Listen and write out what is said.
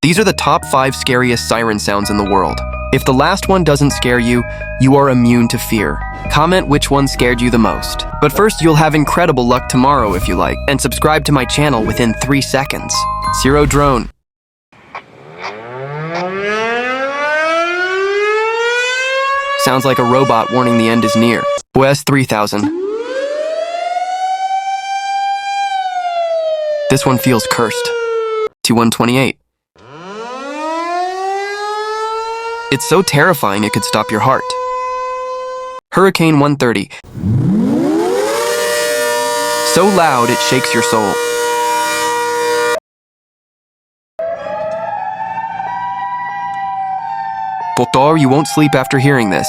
These are the top 5 scariest siren sounds in the world. If the last one doesn't scare you, you are immune to fear. Comment which one scared you the most. But first, you'll have incredible luck tomorrow if you like, and subscribe to my channel within 3 seconds. Zero Drone. Sounds like a robot warning the end is near. OS 3000. This one feels cursed. T128. It's so terrifying it could stop your heart. Hurricane 130. So loud it shakes your soul. Doctor, you won't sleep after hearing this.